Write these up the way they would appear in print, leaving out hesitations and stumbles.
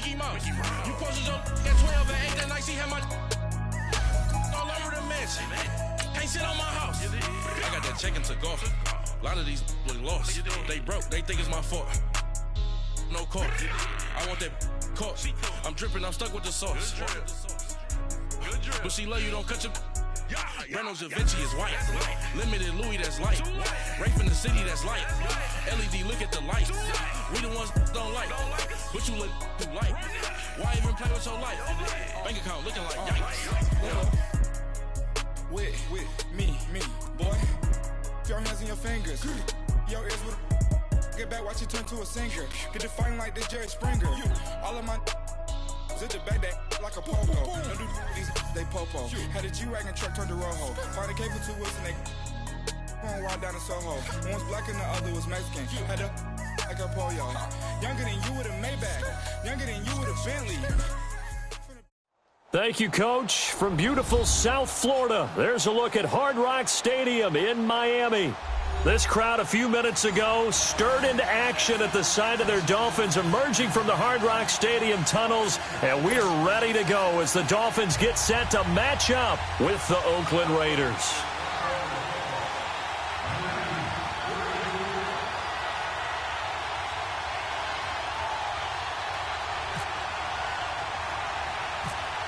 Mickey Mouse. You posted your at 12 and 8 that night, she had my all over the mansion. Can't sit on my house. I got that check into golf. A lot of these was lost. They broke, they think it's my fault. No car. I want that caught. I'm dripping, I'm stuck with the sauce. But she love you, don't cut your. Reynolds Da Vinci is white. Limited Louis, that's light. Rafe in the city, that's light. LED, look at the light. We the ones don't like. But you look too light. Why even play with your life? Bank account looking like yikes. With me, boy. Your hands in your fingers. Your ears with get back, watch you turn to a singer. Get defined like this Jerry Springer. All of my zip the back that like a popo. Don't do these they popo. Had a G-Wagon truck turned to Rojo. Find a cable 2 wheels and they going wild down in Soho. One was black and the other was Mexican. Had a like a polio. Younger than you with a Maybach. Younger than you with a Bentley. Thank you, Coach. From beautiful South Florida, there's a look at Hard Rock Stadium in Miami. This crowd a few minutes ago stirred into action at the side of their Dolphins emerging from the Hard Rock Stadium tunnels, and we are ready to go as the Dolphins get set to match up with the Oakland Raiders.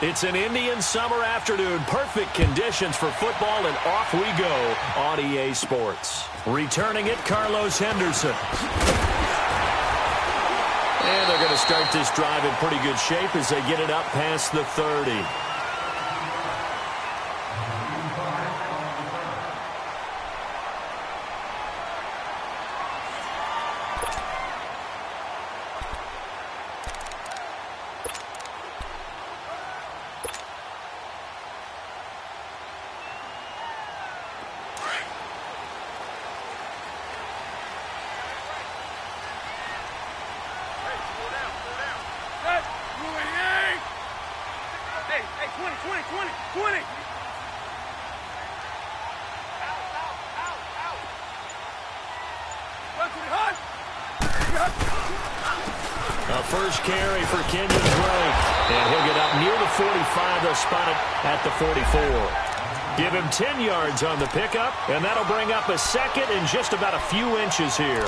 It's an Indian summer afternoon. Perfect conditions for football, and off we go on EA Sports. Returning it, Carlos Henderson. And they're going to start this drive in pretty good shape as they get it up past the 30. First carry for Kenyon Drake. And he'll get up near the 45. They'll spot it at the 44. Give him 10 yards on the pickup, and that'll bring up a second in just about a few inches here.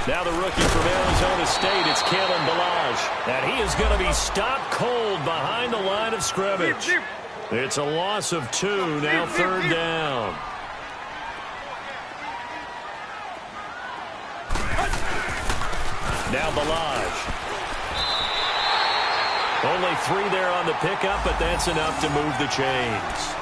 Now the rookie from Arizona State, it's Kalen Ballage. And he is going to be stopped cold behind the line of scrimmage. It's a loss of 2, now third down. Now Ballage. Only 3 there on the pickup, but that's enough to move the chains.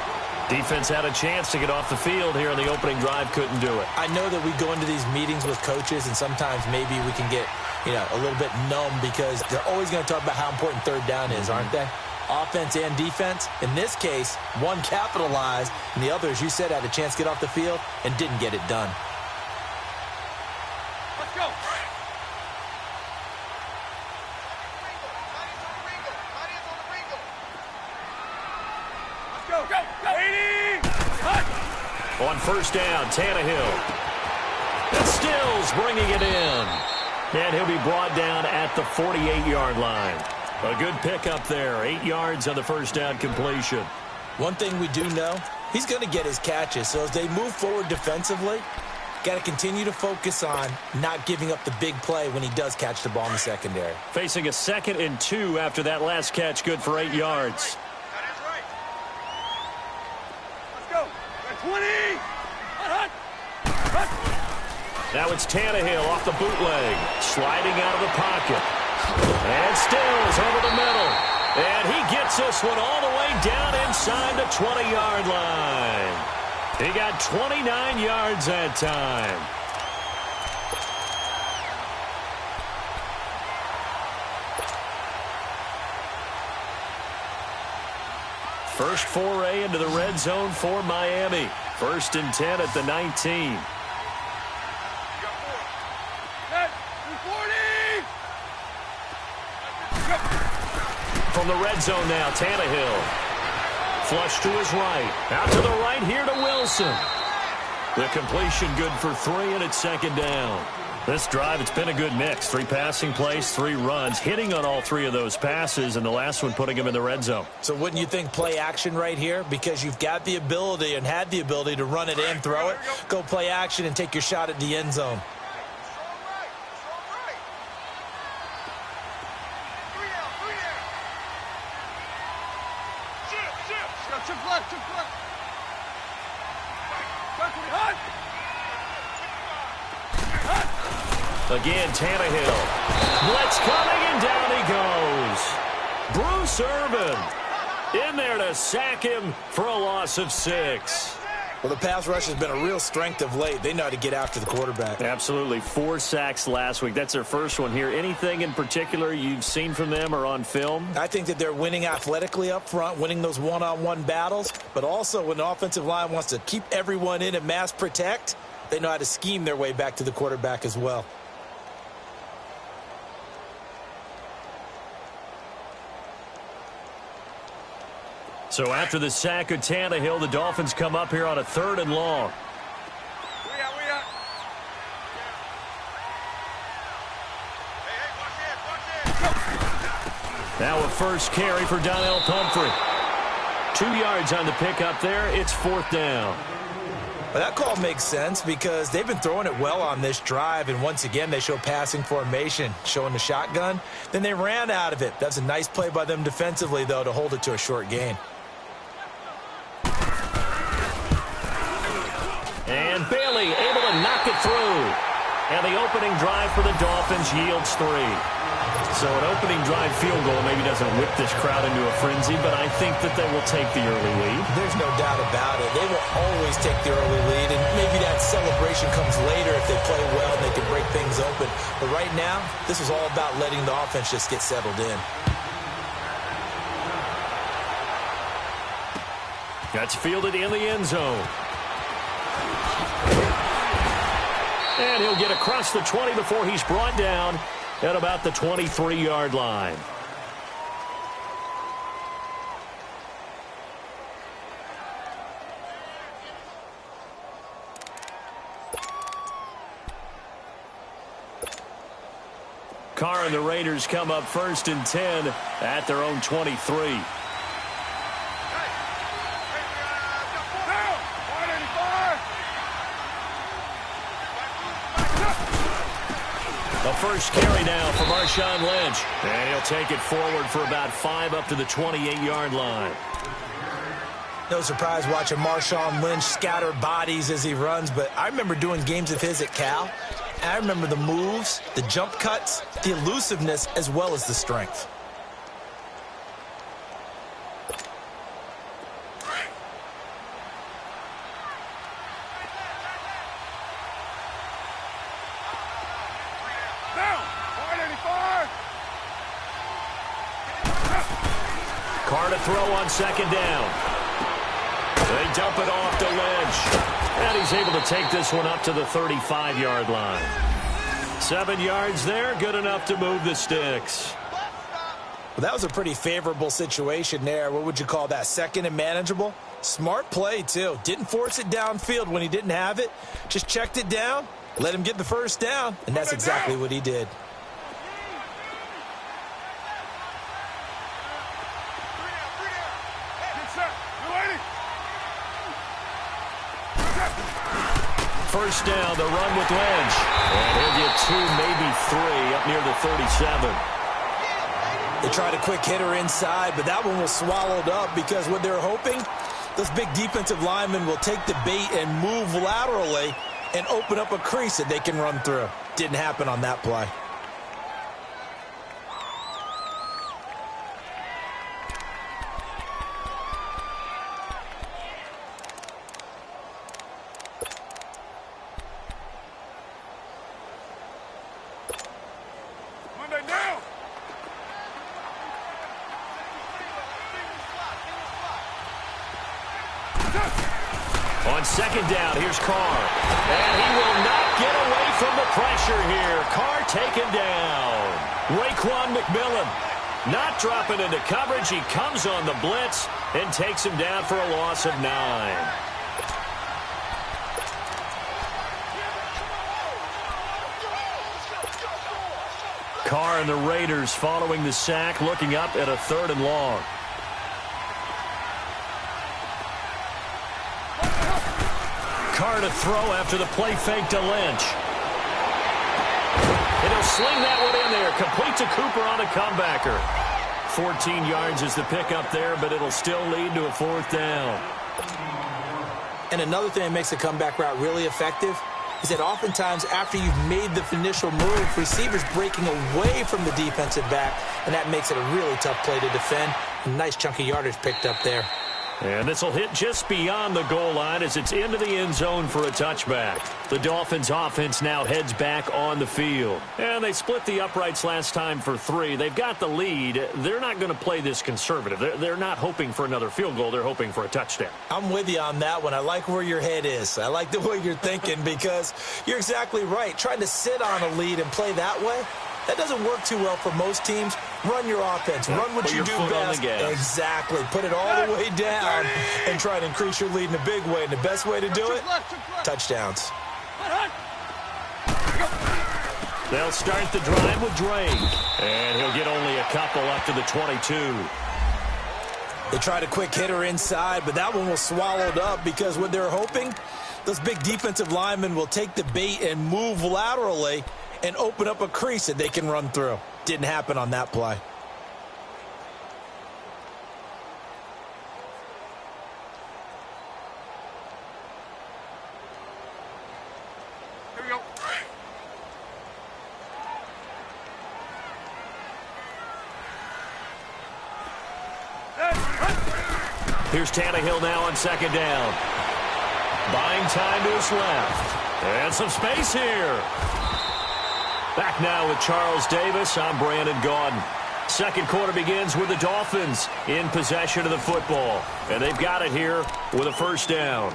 Defense had a chance to get off the field here on the opening drive, couldn't do it. I know that we go into these meetings with coaches, and sometimes maybe we can get, a little bit numb because they're always going to talk about how important third down is, aren't they? Offense and defense. In this case, one capitalized, and the other, as you said, had a chance to get off the field and didn't get it done. Let's go. On first down, Tannehill. And Stills bringing it in. And he'll be brought down at the 48-yard line. A good pickup there. 8 yards on the first down completion. One thing we do know, he's going to get his catches. So as they move forward defensively, got to continue to focus on not giving up the big play when he does catch the ball in the secondary. Facing a 2nd and 2 after that last catch, good for 8 yards. That's right. Let's go. 20. Now it's Tannehill off the bootleg, sliding out of the pocket. And Stills over the middle. And he gets this one all the way down inside the 20-yard line. He got 29 yards that time. First foray into the red zone for Miami. 1st and 10 at the 19. From the red zone now, Tannehill. Flush to his right. Out to the right here to Wilson. The completion good for 3, and it's 2nd down. This drive, it's been a good mix. 3 passing plays, 3 runs, hitting on all 3 of those passes, and the last one putting him in the red zone. So wouldn't you think play action right here? Because you've got the ability and had the ability to run it and throw it. Go play action and take your shot at the end zone. Again, Tannehill. Blitz coming, and down he goes. Bruce Irvin in there to sack him for a loss of 6. Well, the pass rush has been a real strength of late. They know how to get after the quarterback. Absolutely. 4 sacks last week. That's their first one here. Anything in particular you've seen from them or on film? I think that they're winning athletically up front, winning those one-on-one battles, but also when the offensive line wants to keep everyone in and mass protect, they know how to scheme their way back to the quarterback as well. So after the sack of Tannehill, the Dolphins come up here on a 3rd and long. Now a first carry for Donnell Pumphrey. 2 yards on the pickup there. It's 4th down. Well, that call makes sense because they've been throwing it well on this drive, and once again they show passing formation, showing the shotgun. Then they ran out of it. That's a nice play by them defensively, though, to hold it to a short gain. And Bailey able to knock it through. And the opening drive for the Dolphins yields 3. So an opening drive field goal maybe doesn't whip this crowd into a frenzy, but I think that they will take the early lead. There's no doubt about it. They will always take the early lead, and maybe that celebration comes later if they play well and they can break things open. But right now, this is all about letting the offense just get settled in. That's fielded in the end zone. And he'll get across the 20 before he's brought down at about the 23-yard line. Carr and the Raiders come up 1st and 10 at their own 23. A first carry now for Marshawn Lynch. And he'll take it forward for about 5 up to the 28-yard line. No surprise watching Marshawn Lynch scatter bodies as he runs, but I remember doing games of his at Cal. And I remember the moves, the jump cuts, the elusiveness, as well as the strength. Carr to throw on 2nd down. They dump it off to Lynch. And he's able to take this one up to the 35-yard line. 7 yards there, good enough to move the sticks. Well, that was a pretty favorable situation there. What would you call that? 2nd and manageable? Smart play, too. Didn't force it downfield when he didn't have it. Just checked it down, let him get the first down, and that's exactly what he did. First down, the run with Lynch. And he'll get 2, maybe 3 up near the 37. They tried a quick hitter inside, but that one was swallowed up because what they're hoping, those big defensive linemen will take the bait and move laterally and open up a crease that they can run through. Didn't happen on that play. On second down, here's Carr. And he will not get away from the pressure here. Carr taken down. Raekwon McMillan not dropping into coverage. He comes on the blitz and takes him down for a loss of 9. Carr and the Raiders following the sack, looking up at a 3rd and long. Carr to throw after the play fake to Lynch. And he'll sling that one in there. Complete to Cooper on a comebacker. 14 yards is the pickup there, but it'll still lead to a 4th down. And another thing that makes the comeback route really effective is that oftentimes after you've made the initial move, receivers breaking away from the defensive back, and that makes it a really tough play to defend. A nice chunk of yardage picked up there. And this will hit just beyond the goal line as it's into the end zone for a touchback. The Dolphins offense now heads back on the field. And they split the uprights last time for 3. They've got the lead. They're not going to play this conservative. They're not hoping for another field goal. They're hoping for a touchdown. I'm with you on that one. I like where your head is. I like the way you're thinking because you're exactly right. Trying to sit on a lead and play that way, that doesn't work too well for most teams. Run your offense. Run what you do best. Exactly. Put it all the way down and try to increase your lead in a big way. And the best way to do it, touchdowns. They'll start the drive with Drake. And he'll get only a couple up to the 22. They tried a quick hitter inside, but that one was swallowed up because what they're hoping, those big defensive linemen will take the bait and move laterally and open up a crease that they can run through. Didn't happen on that play. Here we go. Here's Tannehill now on second down. Buying time to his left. And some space here. Back now with Charles Davis. I'm Brandon Gaudin. Second quarter begins with the Dolphins in possession of the football. And they've got it here with a 1st down.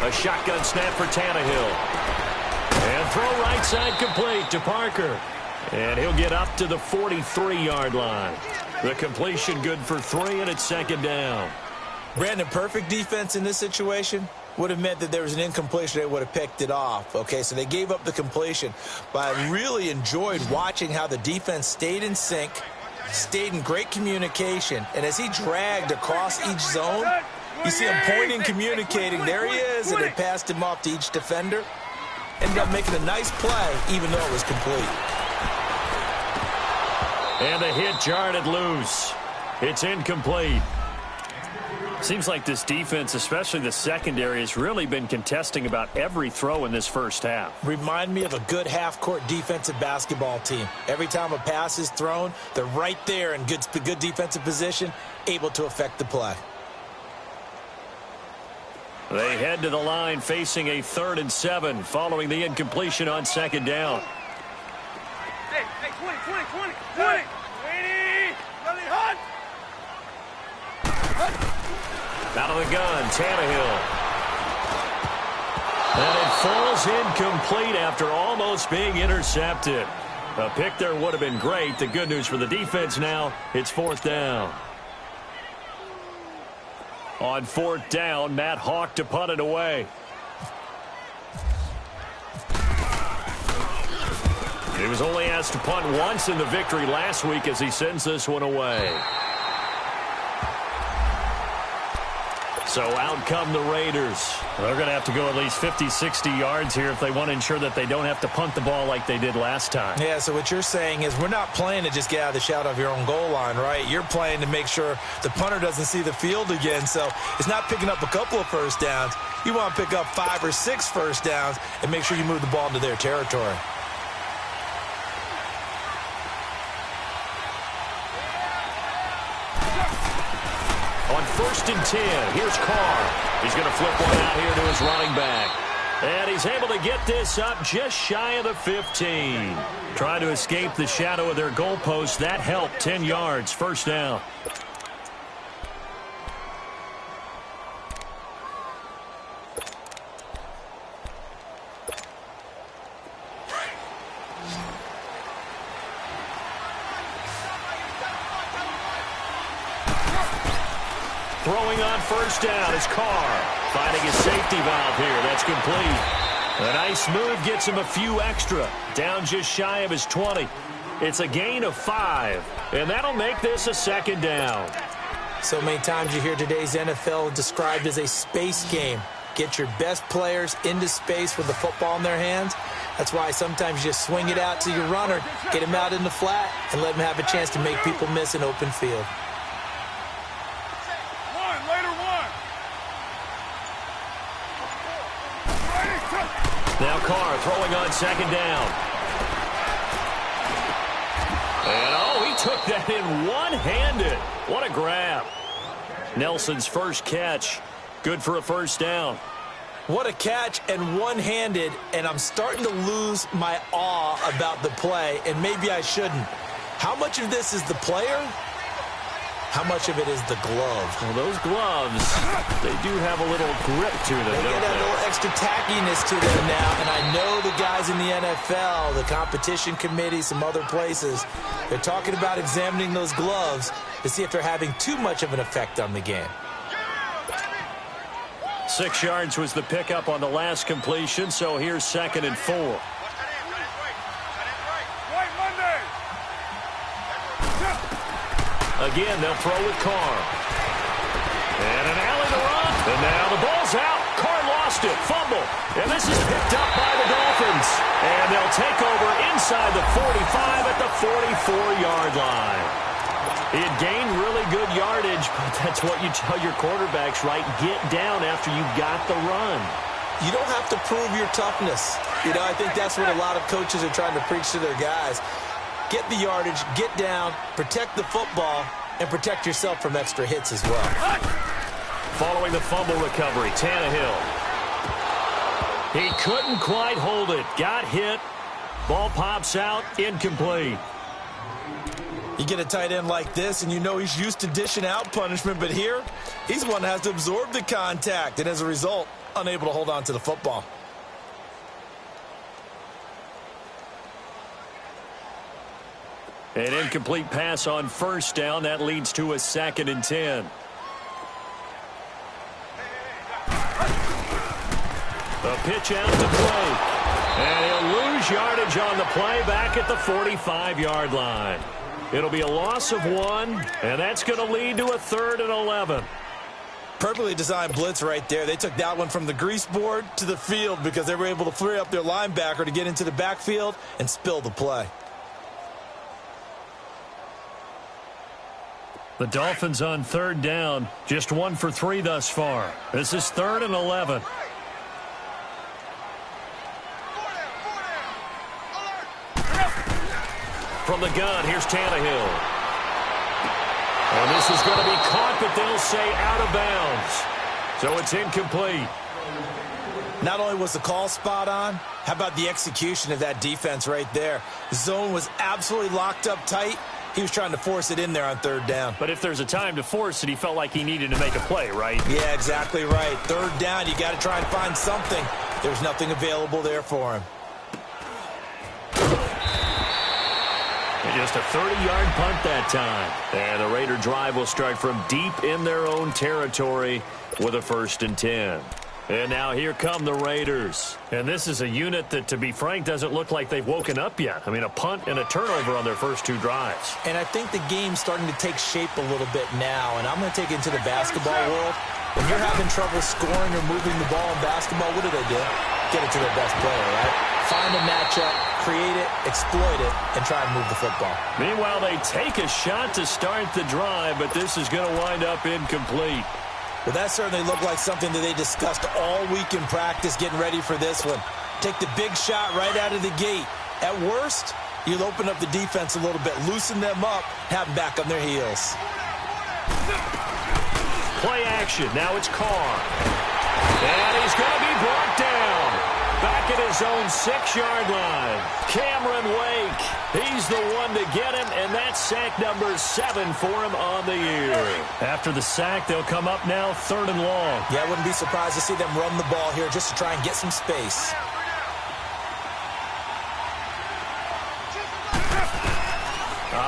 A shotgun snap for Tannehill. And throw right side complete to Parker. And he'll get up to the 43-yard line. The completion good for 3, and it's 2nd down. Brandon, perfect defense in this situation would have meant that there was an incompletion. They would have picked it off. Okay, so they gave up the completion. But I really enjoyed watching how the defense stayed in sync, stayed in great communication. And as he dragged across each zone, you see him pointing, communicating. There he is, and they passed him off to each defender. Ended up making a nice play, even though it was complete. And the hit jarred it loose. It's incomplete. Seems like this defense, especially the secondary, has really been contesting about every throw in this first half. Remind me of a good half-court defensive basketball team. Every time a pass is thrown, they're right there in good defensive position, able to affect the play. They head to the line facing a 3rd and 7 following the incompletion on 2nd down. Hey, 20. Really hot. Out of the gun, Tannehill. And it falls incomplete after almost being intercepted. A pick there would have been great. The good news for the defense now, it's 4th down. On 4th down, Matt Hawk to punt it away. He was only asked to punt once in the victory last week as he sends this one away. So out come the Raiders. They're going to have to go at least 50, 60 yards here if they want to ensure that they don't have to punt the ball like they did last time. Yeah, so what you're saying is we're not playing to just get out of the shadow of your own goal line, right? You're playing to make sure the punter doesn't see the field again. So it's not picking up a couple of first downs. You want to pick up 5 or 6 first downs and make sure you move the ball into their territory. On 1st and 10, here's Carr. He's going to flip one out here to his running back. And he's able to get this up just shy of the 15. Trying to escape the shadow of their goalpost. That helped. 10 yards, first down. Throwing on first down is Carr. Finding his safety valve here. That's complete. A nice move gets him a few extra. Down just shy of his 20. It's a gain of 5. And that'll make this a second down. So many times you hear today's NFL described as a space game. Get your best players into space with the football in their hands. That's why sometimes you just swing it out to your runner, get him out in the flat, and let him have a chance to make people miss an open field. Now Carr throwing on second down. And, oh, he took that in one-handed. What a grab. Nelson's first catch. Good for a first down. What a catch and one-handed, and I'm starting to lose my awe about the play, and maybe I shouldn't. How much of this is the player? How much of it is the glove? Well, those gloves, they do have a little grip to them. They get a little extra tackiness to them now, and I know the guys in the NFL, the competition committee, some other places, they're talking about examining those gloves to see if they're having too much of an effect on the game. 6 yards was the pickup on the last completion, so here's 2nd and 4. Again, they'll throw with Carr. And an alley to run. And now the ball's out. Carr lost it. Fumble. And this is picked up by the Dolphins. And they'll take over inside the 45 at the 44-yard line. He had gained really good yardage, but that's what you tell your quarterbacks, right? Get down after you got the run. You don't have to prove your toughness. You know, I think that's what a lot of coaches are trying to preach to their guys. Get the yardage, get down, protect the football, and protect yourself from extra hits as well. Following the fumble recovery, Tannehill. He couldn't quite hold it. Got hit. Ball pops out, incomplete. You get a tight end like this, and you know he's used to dishing out punishment, but here, he's the one that has to absorb the contact, and as a result, unable to hold on to the football. An incomplete pass on first down. That leads to a 2nd and 10. A pitch out to play. And he'll lose yardage on the play back at the 45-yard line. It'll be a loss of 1, and that's going to lead to a 3rd and 11. Perfectly designed blitz right there. They took that one from the grease board to the field because they were able to free up their linebacker to get into the backfield and spill the play. The Dolphins on 3rd down, just 1 for 3 thus far. This is 3rd and 11. From the gun, here's Tannehill. And this is going to be caught, but they'll say out of bounds. So it's incomplete. Not only was the call spot on, how about the execution of that defense right there? The zone was absolutely locked up tight. He was trying to force it in there on 3rd down. But if there's a time to force it, he felt like he needed to make a play, right? Yeah, exactly right. 3rd down, you got to try and find something. There's nothing available there for him. And just a 30-yard punt that time. And the Raider drive will start from deep in their own territory with a 1st and 10. And now here come the Raiders. And this is a unit that, to be frank, doesn't look like they've woken up yet. I mean, a punt and a turnover on their first 2 drives. And I think the game's starting to take shape a little bit now. And I'm going to take it into the basketball world. When you're having trouble scoring or moving the ball in basketball, what do? Get it to their best player, right? Find a matchup, create it, exploit it, and try and move the football. Meanwhile, they take a shot to start the drive, but this is going to wind up incomplete. Well, that certainly looked like something that they discussed all week in practice, getting ready for this one. Take the big shot right out of the gate. At worst, you'll open up the defense a little bit, loosen them up, have them back on their heels. Play action. Now it's Carr. And he's going to be brought down. Back at his own 6-yard line. Cameron Wake. He's the one to get him, and that's sack number 7 for him on the year. After the sack, they'll come up now 3rd and long. Yeah, I wouldn't be surprised to see them run the ball here just to try and get some space.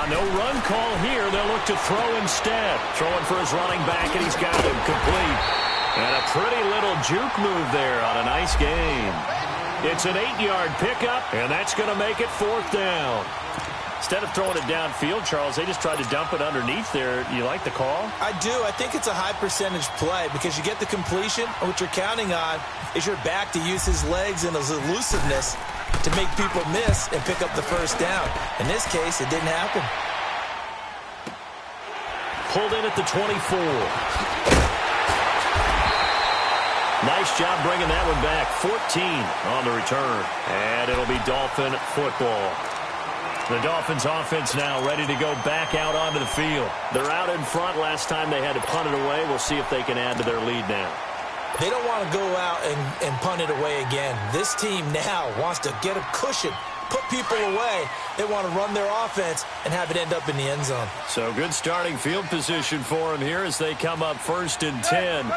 No run call here. They'll look to throw instead. Throwing for his running back, and he's got him complete. And a pretty little juke move there on a nice gain. It's an 8-yard pickup, and that's going to make it 4th down. Instead of throwing it downfield, Charles, they just tried to dump it underneath there. You like the call? I do. I think it's a high-percentage play because you get the completion, and what you're counting on is your back to use his legs and his elusiveness to make people miss and pick up the 1st down. In this case, it didn't happen. Pulled in at the 24. Nice job bringing that one back. 14 on the return. And it'll be Dolphin football. The Dolphins offense now ready to go back out onto the field. They're out in front. Last time they had to punt it away. We'll see if they can add to their lead now. They don't want to go out and punt it away again. This team now wants to get a cushion, put people away. They want to run their offense and have it end up in the end zone. So good starting field position for them here as they come up 1st and 10.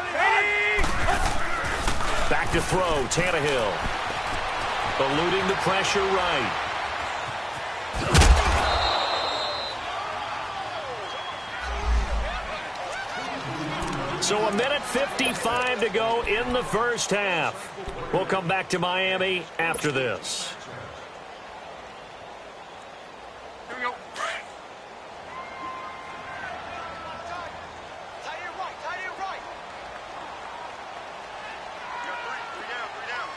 Back to throw, Tannehill. Eluding the pressure right. So 1:55 to go in the 1st half. We'll come back to Miami after this. Here we go. Tight end right. You got 3 down.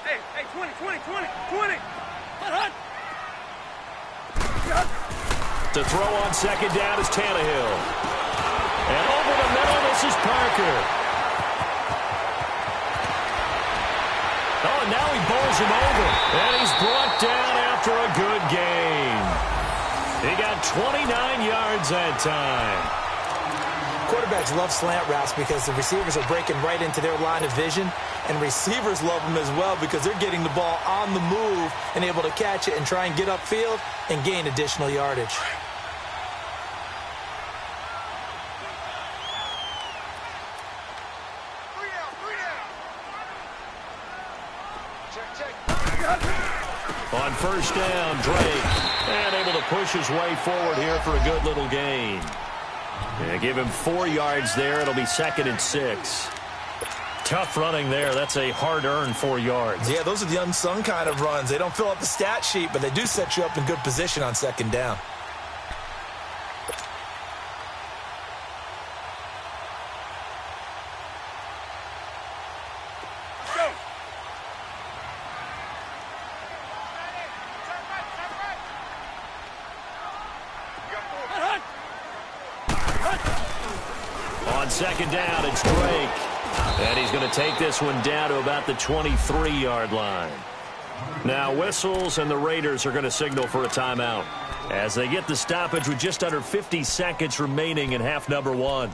Hey, 20. Hut. To throw on 2nd down is Tannehill. And over the middle, this is Parker. Oh, and now he bowls him over. And he's brought down after a good gain. He got 29 yards that time. Quarterbacks love slant routes because the receivers are breaking right into their line of vision, and receivers love them as well because they're getting the ball on the move and able to catch it and try and get upfield and gain additional yardage. On 1st down, Drake. And able to push his way forward here for a good little gain. Yeah, give him 4 yards there. It'll be 2nd and 6. Tough running there. That's a hard-earned 4 yards. Yeah, those are the unsung kind of runs. They don't fill up the stat sheet, but they do set you up in good position on 2nd down. On 2nd down, it's Drake. And he's going to take this one down to about the 23-yard line. Now whistles, and the Raiders are going to signal for a timeout as they get the stoppage with just under 50 seconds remaining in half number 1.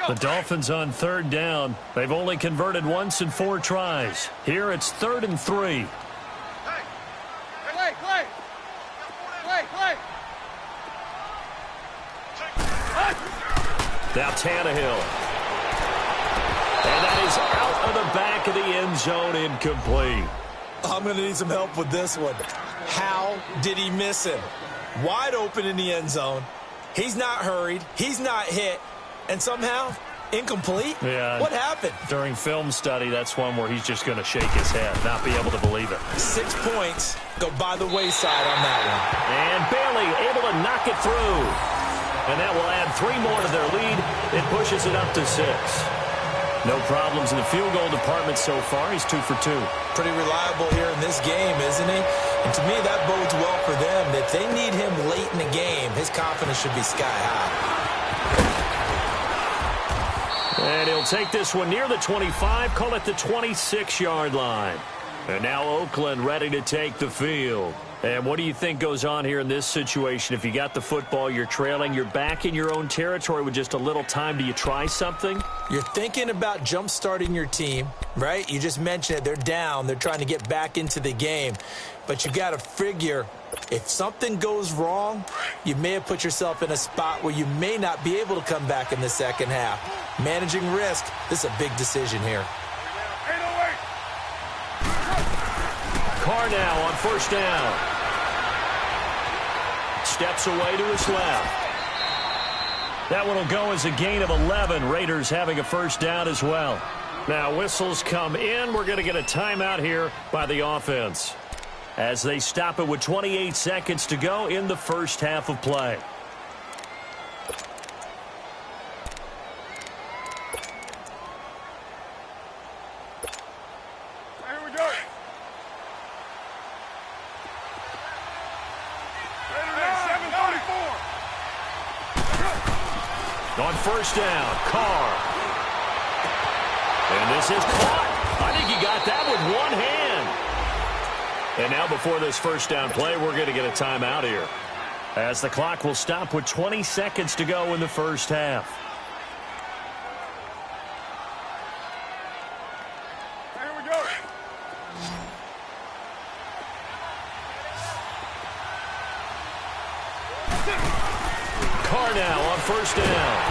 The Dolphins on 3rd down. They've only converted once in 4 tries. Here it's 3rd and 3. Clay. Now Tannehill. And that is out of the back of the end zone, incomplete. I'm going to need some help with this one. How did he miss him? Wide open in the end zone. He's not hurried. He's not hit. And somehow, incomplete? Yeah. What happened? During film study, that's one where he's just going to shake his head, not be able to believe it. 6 points go by the wayside on that one. And Bailey able to knock it through. And that will add 3 more to their lead. It pushes it up to 6. No problems in the field goal department so far. He's 2 for 2. Pretty reliable here in this game, isn't he? And to me, that bodes well for them. If they need him late in the game, his confidence should be sky high. And he'll take this one near the 25, call it the 26-yard line. And now Oakland ready to take the field. And what do you think goes on here in this situation? If you got the football, you're trailing, you're back in your own territory with just a little time. Do you try something? You're thinking about jump-starting your team, right? You just mentioned it. They're down. They're trying to get back into the game. But you got to figure if something goes wrong, you may have put yourself in a spot where you may not be able to come back in the second half. Managing risk, this is a big decision here. Carr now on first down. Steps away to his left. That one will go as a gain of 11. Raiders having a first down as well. Now whistles come in. We're going to get a timeout here by the offense as they stop it with 28 seconds to go in the first half of play. On first down, Carr. And this is caught. I think he got that with one hand. And now before this first down play, we're going to get a timeout here, as the clock will stop with 20 seconds to go in the first half. Here we go. Carr now on first down.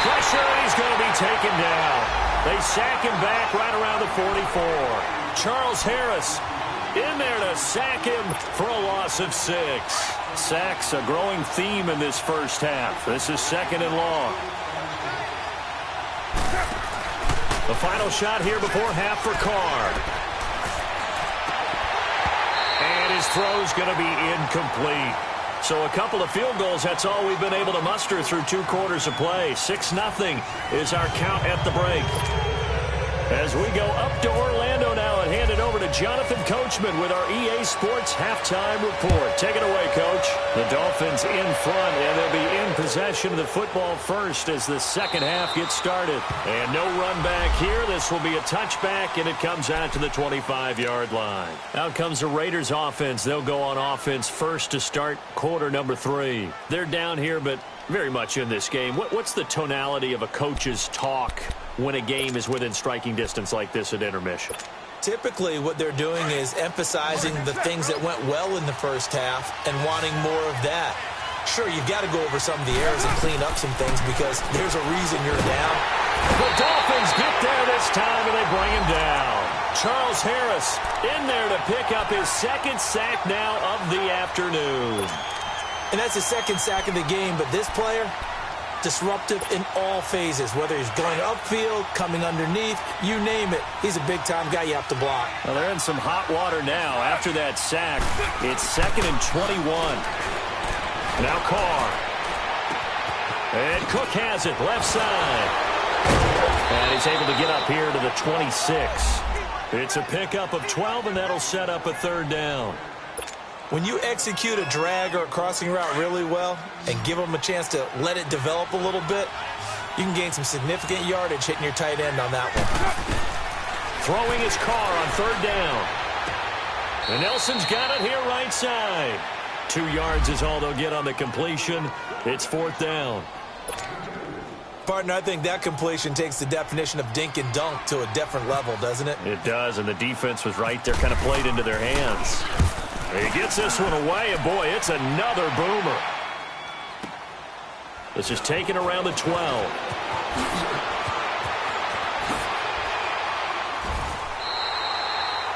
Pressure, he's going to be taken down. They sack him back right around the 44. Charles Harris in there to sack him for a loss of 6. Sacks a growing theme in this first half. This is 2nd and long. The final shot here before half for Carr. And his throw's going to be incomplete. So a couple of field goals, that's all we've been able to muster through 2 quarters of play. 6-0 is our count at the break. As we go up to Orlando now and hand it over to Jonathan Coachman with our EA Sports halftime report. Take it away, Coach. The Dolphins in front, and they'll be in possession of the football first as the second half gets started. And no run back here. This will be a touchback, and it comes out to the 25-yard line. Out comes the Raiders offense. They'll go on offense first to start quarter number 3. They're down here, but very much in this game. What's the tonality of a coach's talk when a game is within striking distance like this at intermission? Typically, what they're doing is emphasizing the things that went well in the first half and wanting more of that. Sure, you've got to go over some of the errors and clean up some things because there's a reason you're down. The Dolphins get there this time, and they bring him down. Charles Harris in there to pick up his 2nd sack now of the afternoon. And that's the 2nd sack of the game, but this player, disruptive in all phases, whether he's going upfield, coming underneath, you name it. He's a big-time guy you have to block. Well, they're in some hot water now after that sack. It's 2nd and 21. Now Carr. And Cook has it, left side. And he's able to get up here to the 26. It's a pickup of 12, and that'll set up a 3rd down. When you execute a drag or a crossing route really well and give them a chance to let it develop a little bit, you can gain some significant yardage hitting your tight end on that one. Throwing his Carr on 3rd down. And Nelson's got it here right side. 2 yards is all they'll get on the completion. It's 4th down. Partner, I think that completion takes the definition of dink and dunk to a different level, doesn't it? It does, and the defense was right there, kind of played into their hands. He gets this one away, and boy, it's another boomer. This is taken around the 12.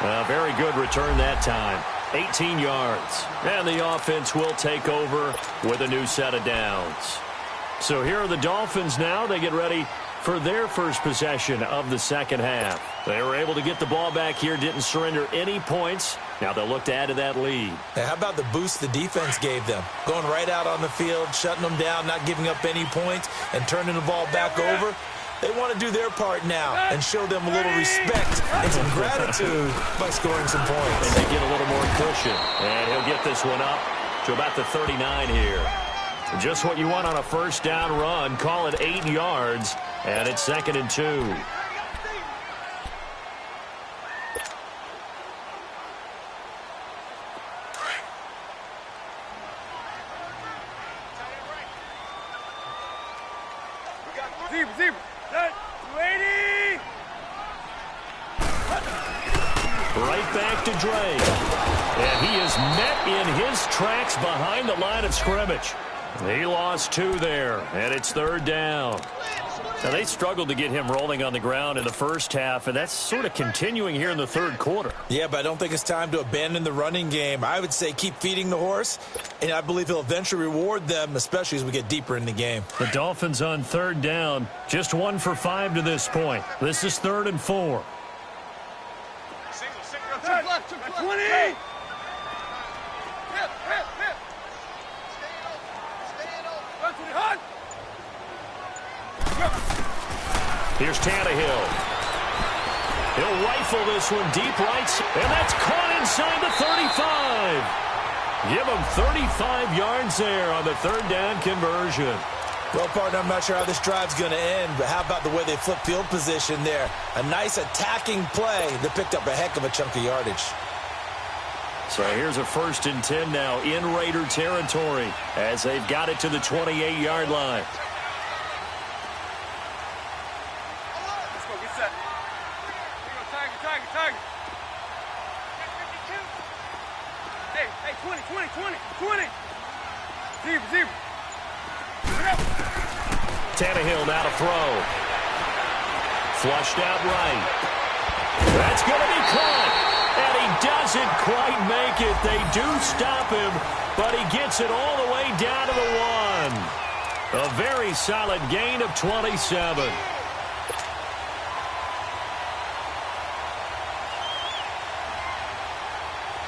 A very good return that time. 18 yards. And the offense will take over with a new set of downs. So here are the Dolphins now. They get ready for their first possession of the second half. They were able to get the ball back here, didn't surrender any points. Now they'll look to add to that lead. Now, how about the boost the defense gave them? Going right out on the field, shutting them down, not giving up any points, and turning the ball back over. They want to do their part now and show them a little respect and some gratitude by scoring some points. And they get a little more cushion. And he'll get this one up to about the 39 here. Just what you want on a first down run. Call it 8 yards, and it's 2nd and 2. Right back to Dre. And he is met in his tracks behind the line of scrimmage. He lost 2 there, and it's 3rd down. Now, they struggled to get him rolling on the ground in the first half, and that's sort of continuing here in the 3rd quarter. Yeah, but I don't think it's time to abandon the running game. I would say keep feeding the horse, and I believe he'll eventually reward them, especially as we get deeper in the game. The Dolphins on 3rd down, just 1 for 5 to this point. This is 3rd and 4. 20! Here's Tannehill. He'll rifle this one deep right, and that's caught inside the 35. Give him 35 yards there on the 3rd down conversion. Well, partner, I'm not sure how this drive's going to end, but how about the way they flip field position there? A nice attacking play that picked up a heck of a chunk of yardage. So here's a 1st and 10 now in Raider territory as they've got it to the 28-yard line. Let's go, get set. Here we go, Tiger. Hey, 20. Zebra. Tannehill now to throw. Flushed out right. That's going to be caught. And he doesn't quite make it. They do stop him, but he gets it all the way down to the 1. A very solid gain of 27.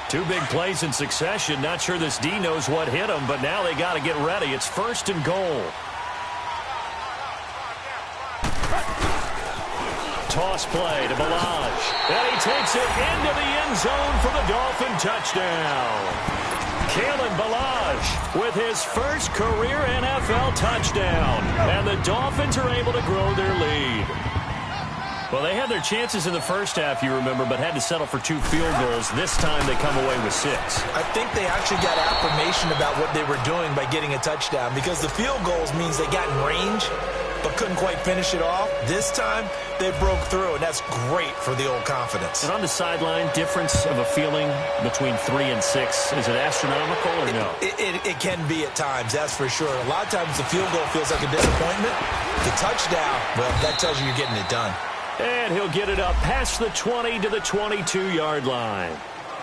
Two big plays in succession. Not sure this D knows what hit him, but now they got to get ready. It's 1st and goal. Toss play to Balaj. And he takes it into the end zone for the Dolphin touchdown. Kalen Balaj with his first career NFL touchdown. And the Dolphins are able to grow their lead. Well, they had their chances in the first half, you remember, but had to settle for 2 field goals. This time they come away with 6. I think they actually got affirmation about what they were doing by getting a touchdown, because the field goals means they got in range but couldn't quite finish it off. This time, they broke through, and that's great for the old confidence. And on the sideline, difference of a feeling between 3 and 6, is it astronomical or no? It can be at times, that's for sure. A lot of times the field goal feels like a disappointment. The touchdown, well, that tells you you're getting it done. And he'll get it up past the 20 to the 22-yard line.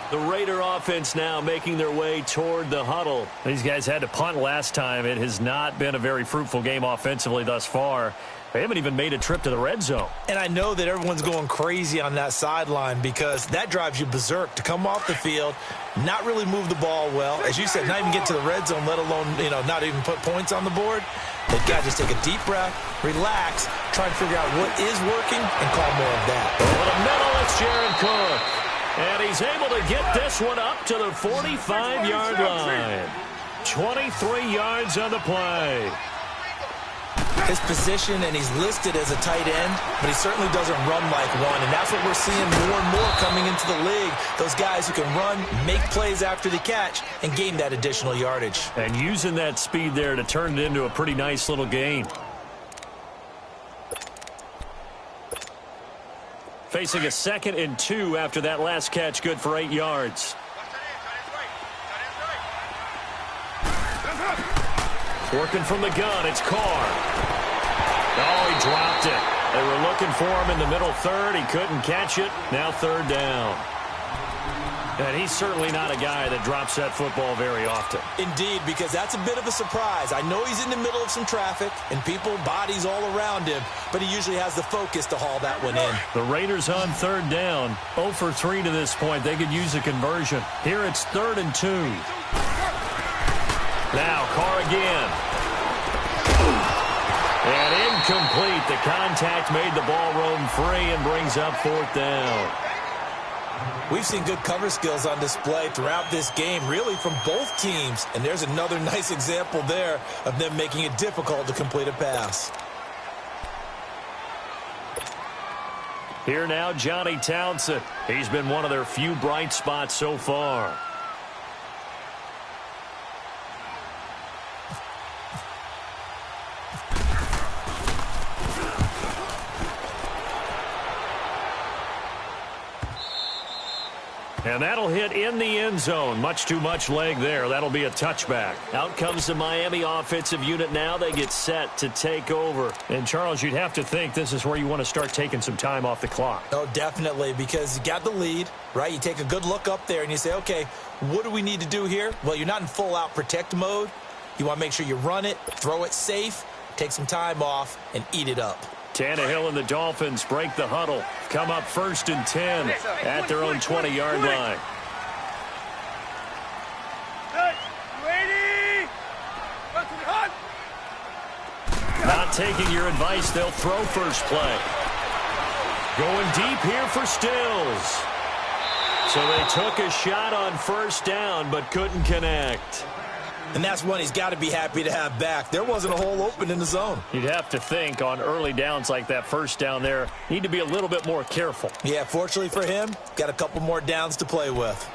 The Raider offense now making their way toward the huddle. These guys had to punt last time. It has not been a very fruitful game offensively thus far. They haven't even made a trip to the red zone. And I know that everyone's going crazy on that sideline because that drives you berserk to come off the field, not really move the ball well. As you said, not even get to the red zone, let alone, not even put points on the board. They've got to just take a deep breath, relax, try and figure out what is working, and call more of that. Over the middle, it's Jared Cook. And he's able to get this one up to the 45-yard line. 23 yards on the play. His position, and he's listed as a tight end, but he certainly doesn't run like one, and that's what we're seeing more and more coming into the league. Those guys who can run, make plays after the catch, and gain that additional yardage. And using that speed there to turn it into a pretty nice little gain. Facing a 2nd and 2 after that last catch, good for 8 yards. Working from the gun, it's Carr. Oh, he dropped it. They were looking for him in the middle third. He couldn't catch it. Now 3rd down. And he's certainly not a guy that drops that football very often. Indeed, because that's a bit of a surprise. I know he's in the middle of some traffic and people, bodies all around him, but he usually has the focus to haul that one in. The Raiders on third down. 0 for 3 to this point. They could use a conversion. Here it's 3rd and 2. Now Carr again. And incomplete. The contact made the ball roam free and brings up 4th down. We've seen good cover skills on display throughout this game, really from both teams. And there's another nice example there of them making it difficult to complete a pass. Here now, Johnny Townsend. He's been one of their few bright spots so far. And that'll hit in the end zone. Much too much leg there. That'll be a touchback. Out comes the Miami offensive unit now. They get set to take over. And, Charles, you'd have to think this is where you want to start taking some time off the clock. Oh, definitely, because you got the lead, right? You take a good look up there and you say, okay, what do we need to do here? Well, you're not in full-out protect mode. You want to make sure you run it, throw it safe, take some time off, and eat it up. Tannehill and the Dolphins break the huddle. Come up 1st and 10 at their own 20-yard line. Not taking your advice, they'll throw first play. Going deep here for Stills. So they took a shot on 1st down but couldn't connect. And that's one he's got to be happy to have back. There wasn't a hole open in the zone. You'd have to think on early downs like that 1st down there, need to be a little bit more careful. Yeah, fortunately for him, got a couple more downs to play with.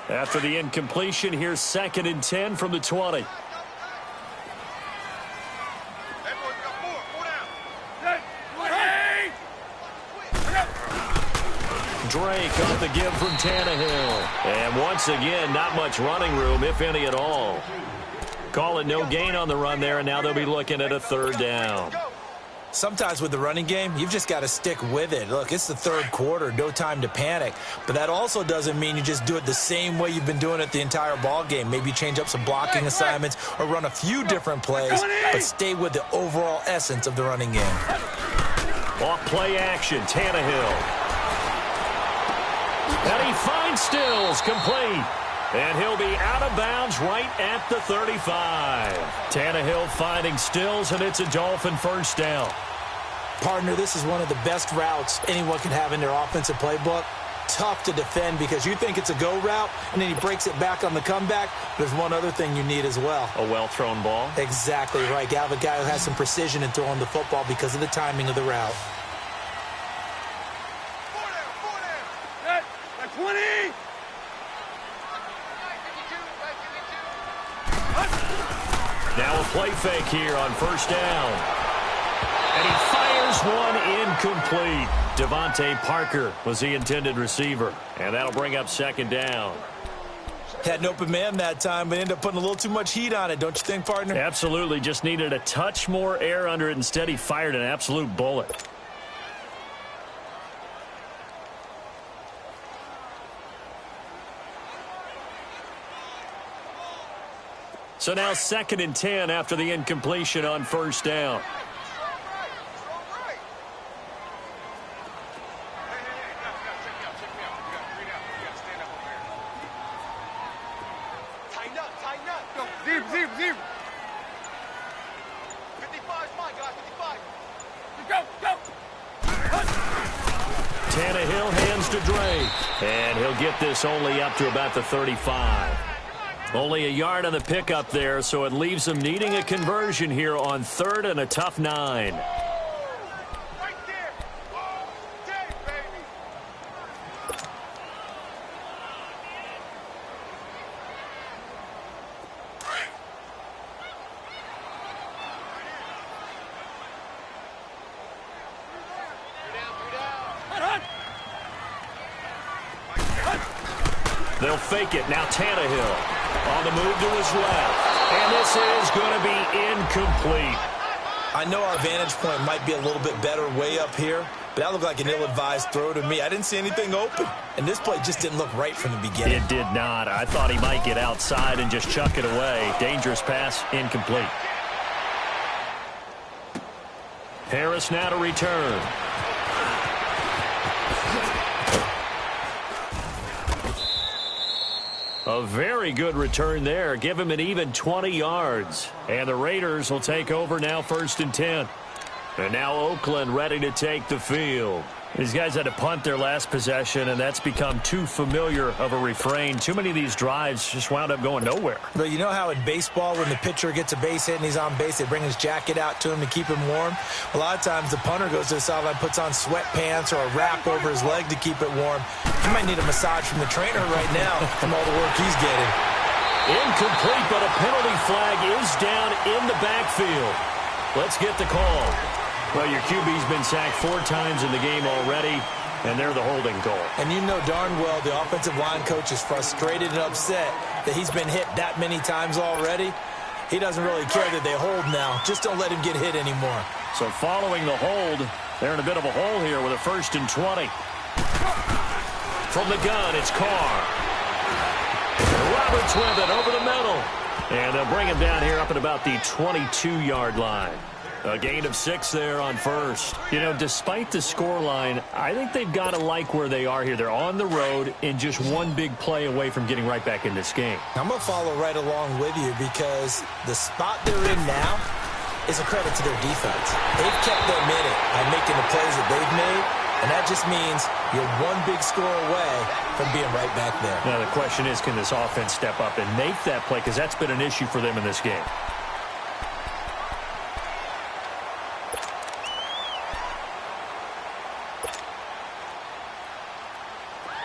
After the incompletion, here's 2nd and 10 from the 20. Drake on the give from Tannehill. And once again, not much running room, if any at all. Call it no gain on the run there, and now they'll be looking at a 3rd down. Sometimes with the running game, you've just got to stick with it. Look, it's the 3rd quarter, no time to panic. But that also doesn't mean you just do it the same way you've been doing it the entire ball game. Maybe change up some blocking assignments or run a few different plays, but stay with the overall essence of the running game. Off play action, Tannehill. And he finds Stills, complete. And he'll be out of bounds right at the 35. Tannehill finding Stills, and it's a Dolphin 1st down. Partner, this is one of the best routes anyone can have in their offensive playbook. Tough to defend because you think it's a go route, and then he breaks it back on the comeback. There's one other thing you need as well. A well-thrown ball? Exactly right. You have a guy who has some precision in throwing the football because of the timing of the route. 20! Now a play fake here on 1st down. And he fires one incomplete. Devontae Parker was the intended receiver. And that'll bring up 2nd down. Had an open man that time, but ended up putting a little too much heat on it, don't you think, partner? Absolutely. Just needed a touch more air under it. Instead, he fired an absolute bullet. So now 2nd and 10 after the incompletion on 1st down. Tighten up. Go. Zero. 55 is mine, guys. 55. Go. Tannehill hands to Drake. And he'll get this only up to about the 35. Only a yard on the pickup there, so it leaves them needing a conversion here on 3rd and a tough 9. Right there. All day, baby. They'll fake it. Now Tannehill on the move to his left. And this is going to be incomplete. I know our vantage point might be a little bit better way up here, but that looked like an ill-advised throw to me. I didn't see anything open, and this play just didn't look right from the beginning. It did not. I thought he might get outside and just chuck it away. Dangerous pass, incomplete. Harris now to return. A very good return there. Give him an even 20 yards. And the Raiders will take over now, 1st and 10. And now Oakland ready to take the field. These guys had to punt their last possession, and that's become too familiar of a refrain. Too many of these drives just wound up going nowhere. But you know how in baseball, when the pitcher gets a base hit and he's on base, they bring his jacket out to him to keep him warm? A lot of times the punter goes to the sideline, puts on sweatpants or a wrap over his leg to keep it warm. He might need a massage from the trainer right now from all the work he's getting. Incomplete, but a penalty flag is down in the backfield. Let's get the call. Well, your QB's been sacked 4 times in the game already, and they're the holding call. And you know darn well the offensive line coach is frustrated and upset that he's been hit that many times already. He doesn't really care that they hold now. Just don't let him get hit anymore. So following the hold, they're in a bit of a hole here with a 1st and 20. From the gun, it's Carr. Roberts with it over the middle. And they'll bring him down here up at about the 22-yard line. A gain of 6 there on 1st. You know, despite the scoreline, I think they've got to like where they are here. They're on the road and just one big play away from getting right back in this game. I'm going to follow right along with you because the spot they're in now is a credit to their defense. They've kept them in it by making the plays that they've made, and that just means you're one big score away from being right back there. Now, the question is, can this offense step up and make that play? Because that's been an issue for them in this game.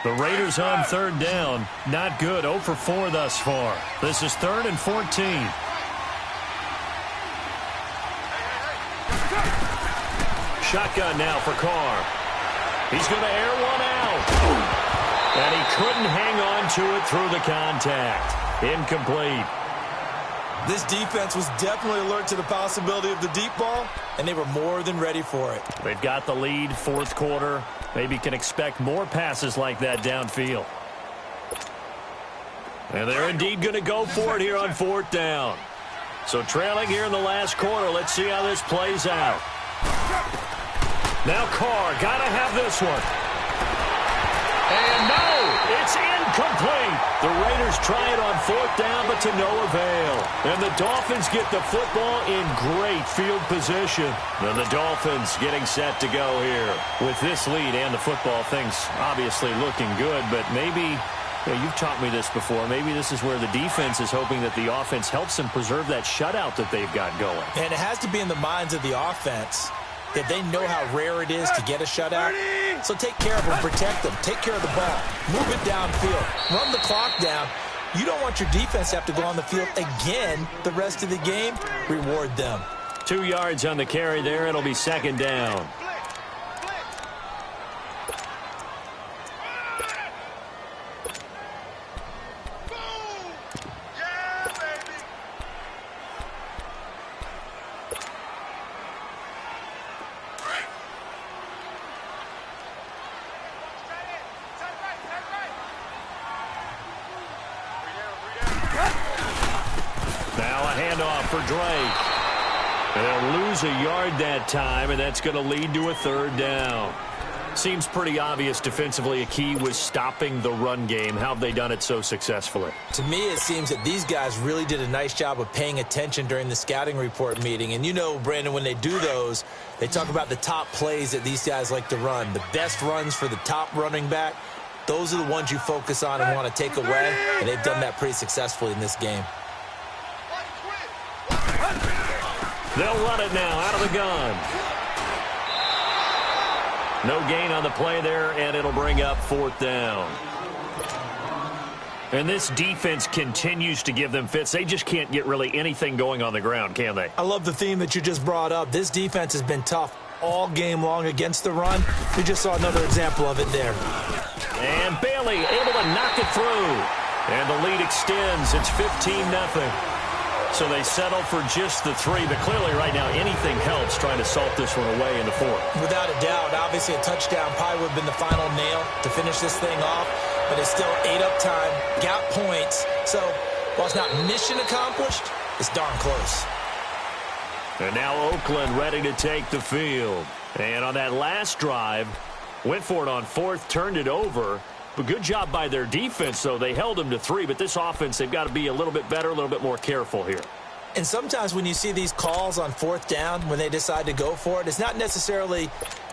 The Raiders on 3rd down. Not good. 0 for 4 thus far. This is 3rd and 14. Shotgun now for Carr. He's going to air one out. And he couldn't hang on to it through the contact. Incomplete. This defense was definitely alert to the possibility of the deep ball, and they were more than ready for it. They've got the lead, 4th quarter. Maybe can expect more passes like that downfield. And they're indeed going to go for it here on 4th down. So trailing here in the last quarter. Let's see how this plays out. Now Carr, got to have this one. And no, it's incomplete. The Raiders try it on 4th down, but to no avail. And the Dolphins get the football in great field position. And the Dolphins getting set to go here. With this lead and the football, things obviously looking good, but maybe, you've taught me this before, maybe this is where the defense is hoping that the offense helps them preserve that shutout that they've got going. And it has to be in the minds of the offense that they know how rare it is to get a shutout. So take care of them, protect them, take care of the ball, move it downfield, run the clock down. You don't want your defense to have to go on the field again the rest of the game. Reward them. 2 yards on the carry there. It'll be 2nd down. For Drake. And they'll lose a yard that time, and that's going to lead to a 3rd down. Seems pretty obvious defensively a key was stopping the run game. How have they done it so successfully? To me, it seems that these guys really did a nice job of paying attention during the scouting report meeting. And you know, Brandon, when they do those, they talk about the top plays that these guys like to run. The best runs for the top running back, those are the ones you focus on and want to take away. And they've done that pretty successfully in this game. They'll run it now out of the gun. No gain on the play there, and it'll bring up 4th down. And this defense continues to give them fits. They just can't get really anything going on the ground, can they? I love the theme that you just brought up. This defense has been tough all game long against the run. We just saw another example of it there. And Bailey able to knock it through. And the lead extends. It's 15-0. So they settle for just the 3, but clearly right now anything helps trying to salt this one away in the 4th. Without a doubt, obviously a touchdown probably would have been the final nail to finish this thing off, but it's still 8 up time, got points. So while it's not mission accomplished, it's darn close. And now Oakland ready to take the field. And on that last drive, went for it on 4th, turned it over. But good job by their defense, though. They held them to 3, but this offense, they've got to be a little bit better, a little bit more careful here. And sometimes when you see these calls on 4th down, when they decide to go for it, it's not necessarily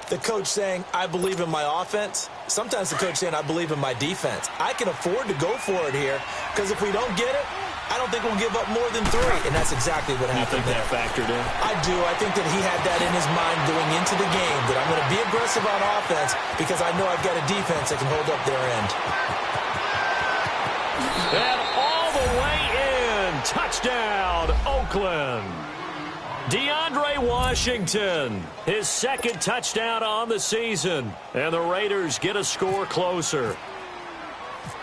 the coach saying, I believe in my offense. Sometimes the coach saying, I believe in my defense. I can afford to go for it here, because if we don't get it, I don't think we'll give up more than 3, and that's exactly what happened. You think that factored in? I do. I think that he had that in his mind going into the game, that I'm going to be aggressive on offense because I know I've got a defense that can hold up their end. And all the way in. Touchdown, Oakland. DeAndre Washington, his 2nd touchdown on the season, and the Raiders get a score closer.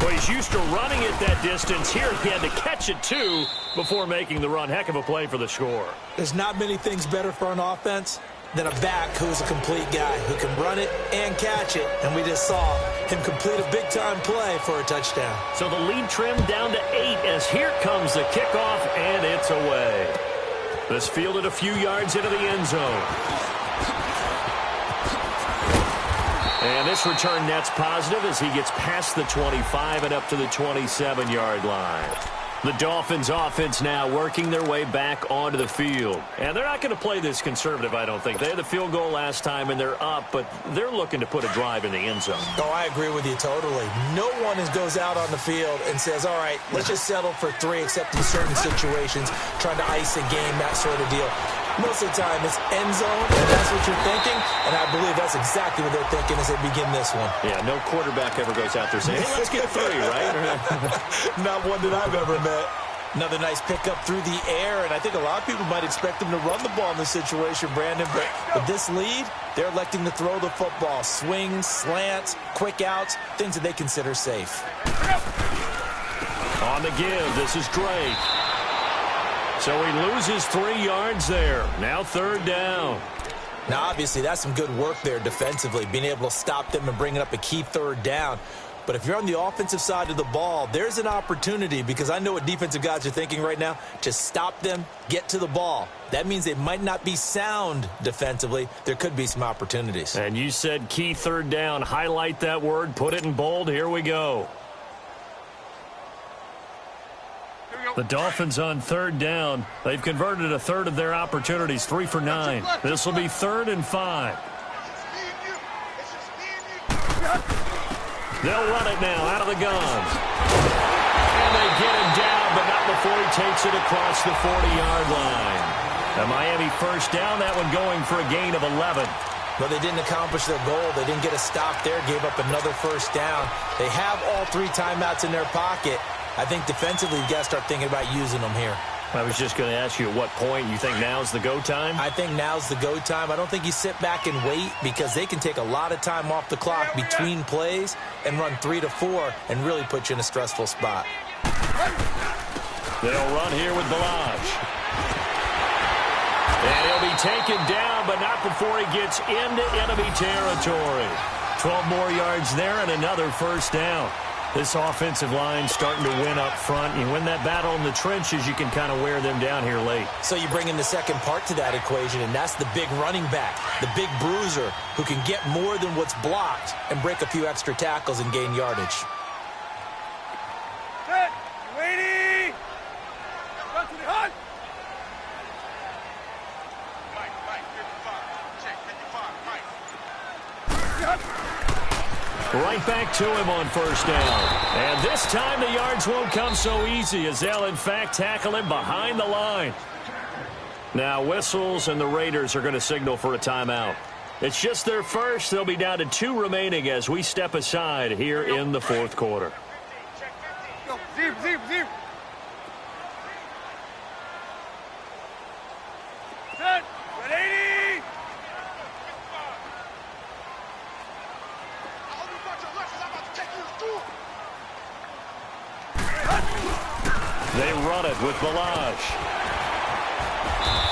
Well, he's used to running it that distance. Here he had to catch it, too, before making the run. Heck of a play for the score. There's not many things better for an offense than a back who's a complete guy who can run it and catch it. And we just saw him complete a big-time play for a touchdown. So the lead trimmed down to 8 as here comes the kickoff, and it's away. This fielded a few yards into the end zone. And this return net's positive as he gets past the 25 and up to the 27-yard line. The Dolphins offense now working their way back onto the field. And they're not going to play this conservative, I don't think. They had the field goal last time, and they're up, but they're looking to put a drive in the end zone. Oh, I agree with you totally. No one goes out on the field and says, all right, let's just settle for 3, except in certain situations, trying to ice a game, that sort of deal. Most of the time, it's end zone, and that's what you're thinking, and I believe that's exactly what they're thinking as they begin this one. Yeah, no quarterback ever goes out there saying, hey, let's get 3, right? Not one that I've ever met. Another nice pickup through the air, and I think a lot of people might expect them to run the ball in this situation, Brandon, but with this lead, they're electing to throw the football. Swings, slants, quick outs, things that they consider safe. On the give, this is Drake. So he loses 3 yards there. Now 3rd down. Now, obviously, that's some good work there defensively, being able to stop them and bringing up a key 3rd down. But if you're on the offensive side of the ball, there's an opportunity, because I know what defensive guys are thinking right now. Just stop them, get to the ball. That means they might not be sound defensively. There could be some opportunities. And you said key 3rd down. Highlight that word, put it in bold. Here we go. The Dolphins on 3rd down. They've converted a 3rd of their opportunities, 3 for 9. This will be 3rd and 5. They'll run it now out of the gun. And they get him down, but not before he takes it across the 40-yard line. A Miami 1st down, that one going for a gain of 11. But they didn't accomplish their goal. They didn't get a stop there, gave up another 1st down. They have all 3 timeouts in their pocket. I think defensively, you've got to start thinking about using them here. I was just going to ask you at what point you think now's the go time? I think now's the go time. I don't think you sit back and wait, because they can take a lot of time off the clock between plays and run 3 to 4 and really put you in a stressful spot. They'll run here with Balaj. And he'll be taken down, but not before he gets into enemy territory. 12 more yards there and another 1st down. This offensive line starting to win up front. You win that battle in the trenches, you can kind of wear them down here late. So you bring in the second part to that equation, and that's the big running back, the big bruiser, who can get more than what's blocked and break a few extra tackles and gain yardage. Set. Waiting. Run to the hunt. Right back to him on 1st down. And this time the yards won't come so easy, as they'll in fact tackle him behind the line. Now whistles, and the Raiders are going to signal for a timeout. It's just their first. They'll be down to 2 remaining as we step aside here in the 4th quarter. Zip. Set. Ready. They run it with Balaj.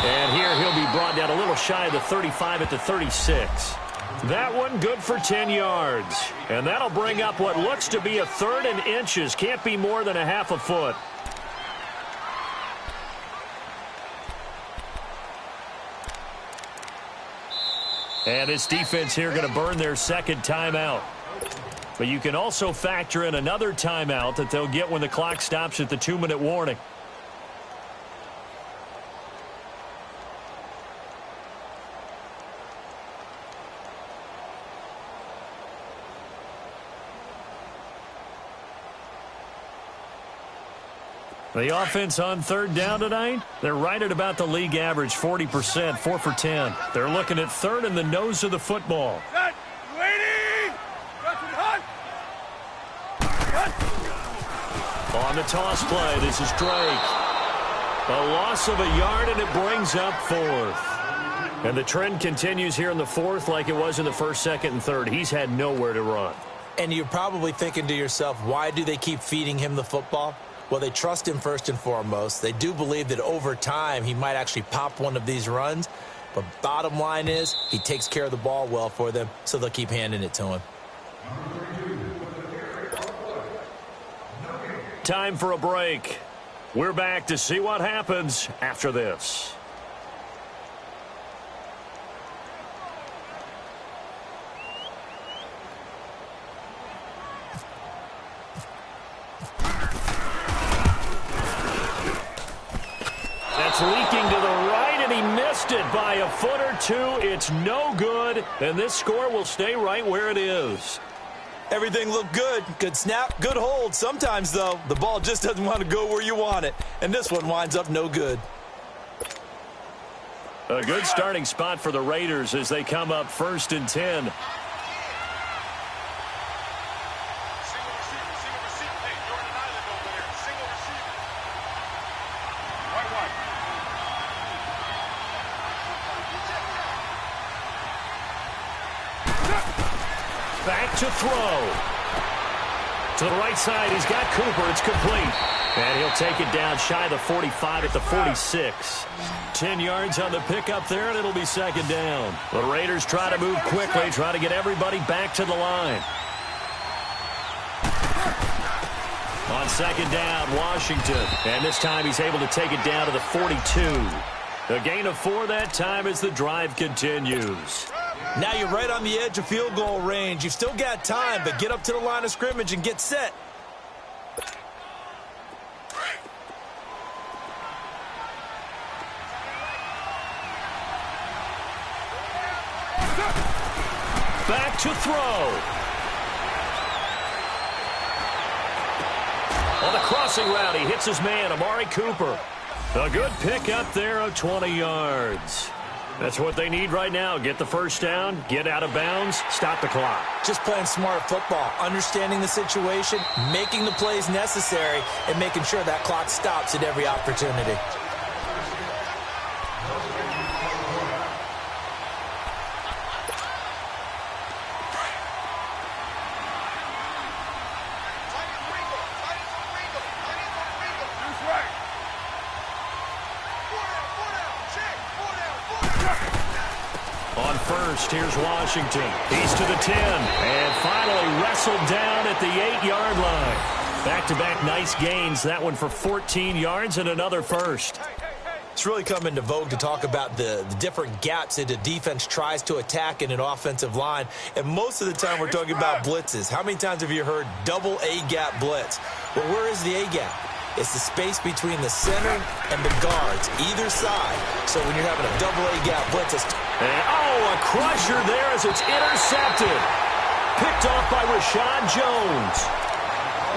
And here he'll be brought down a little shy of the 35 at the 36. That one good for 10 yards. And that'll bring up what looks to be a 3rd and inches. Can't be more than a half a foot. And this defense here going to burn their second timeout. But you can also factor in another timeout that they'll get when the clock stops at the 2-minute warning. The offense on 3rd down tonight, they're right at about the league average, 40%, 4 for 10. They're looking at 3rd in the nose of the football. On the toss play, this is Drake. A loss of a yard, and it brings up 4th. And the trend continues here in the 4th like it was in the 1st, 2nd, and 3rd. He's had nowhere to run. And you're probably thinking to yourself, why do they keep feeding him the football? Well, they trust him first and foremost. They do believe that over time he might actually pop one of these runs. But bottom line is he takes care of the ball well for them, so they'll keep handing it to him. Time for a break. We're back to see what happens after this. That's leaking to the right, and he missed it by a foot or two. It's no good, and this score will stay right where it is. Everything looked good. Good snap, good hold. Sometimes, though, the ball just doesn't want to go where you want it, and this one winds up no good. A good starting spot for the Raiders as they come up 1st and 10. Back to throw. To the right side, he's got Cooper. It's complete. And he'll take it down shy of the 45 at the 46. 10 yards on the pickup there, and it'll be 2nd down. The Raiders try to move quickly, try to get everybody back to the line. On 2nd down, Washington. And this time he's able to take it down to the 42. A gain of 4 that time as the drive continues. Now you're right on the edge of field goal range. You've still got time, but get up to the line of scrimmage and get set. Back to throw. On the crossing route, he hits his man, Amari Cooper. A good pick up there of 20 yards. That's what they need right now. Get the first down, get out of bounds, stop the clock. Just playing smart football, understanding the situation, making the plays necessary, and making sure that clock stops at every opportunity. On first, here's Washington. He's to the 10. And finally wrestled down at the 8-yard line. Back-to-back nice gains. That one for 14 yards and another first. It's really come into vogue to talk about the different gaps that a defense tries to attack in an offensive line. And most of the time we're talking about blitzes. How many times have you heard double A-gap blitz? Well, where is the A-gap? It's the space between the center and the guards, either side. So when you're having a double A-gap blitz, a crusher there as it's intercepted. Picked off by Rashad Jones.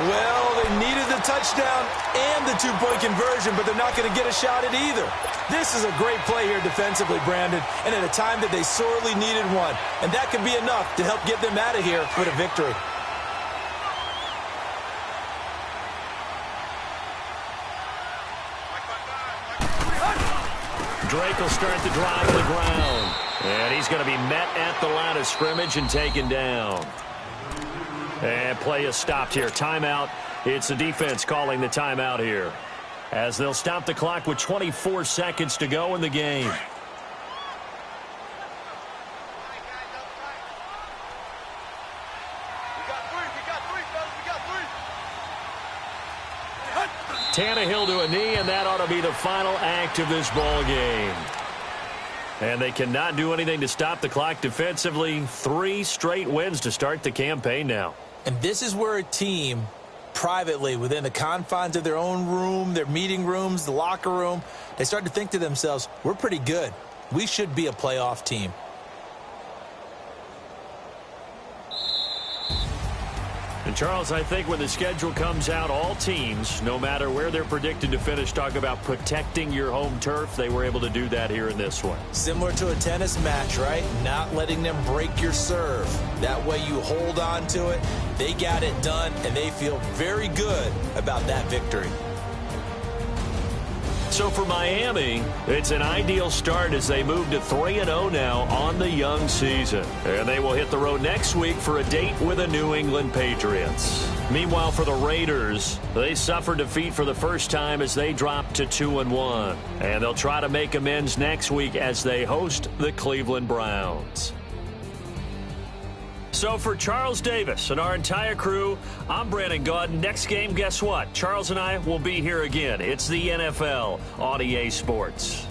Well, they needed the touchdown and the two-point conversion, but they're not going to get a shot at either. This is a great play here defensively, Brandon, and at a time that they sorely needed one. And that could be enough to help get them out of here with a victory. Drake will start the drive on the ground. And he's going to be met at the line of scrimmage and taken down. And play is stopped here. Timeout. It's the defense calling the timeout here. as they'll stop the clock with 24 seconds to go in the game. Tannehill to a knee, and that ought to be the final act of this ball game. And they cannot do anything to stop the clock defensively. 3 straight wins to start the campaign now. And this is where a team, privately, within the confines of their own room, their meeting rooms, the locker room, they start to think to themselves, we're pretty good. We should be a playoff team. And, Charles, I think when the schedule comes out, all teams, no matter where they're predicted to finish, talk about protecting your home turf. They were able to do that here in this one. Similar to a tennis match, right? Not letting them break your serve. That way you hold on to it. They got it done, and they feel very good about that victory. So for Miami, it's an ideal start as they move to 3-0 now on the young season. And they will hit the road next week for a date with the New England Patriots. Meanwhile, for the Raiders, they suffered defeat for the first time as they dropped to 2-1. And they'll try to make amends next week as they host the Cleveland Browns. So for Charles Davis and our entire crew, I'm Brandon Gaudin. Next game, guess what? Charles and I will be here again. It's the NFL on EA Sports.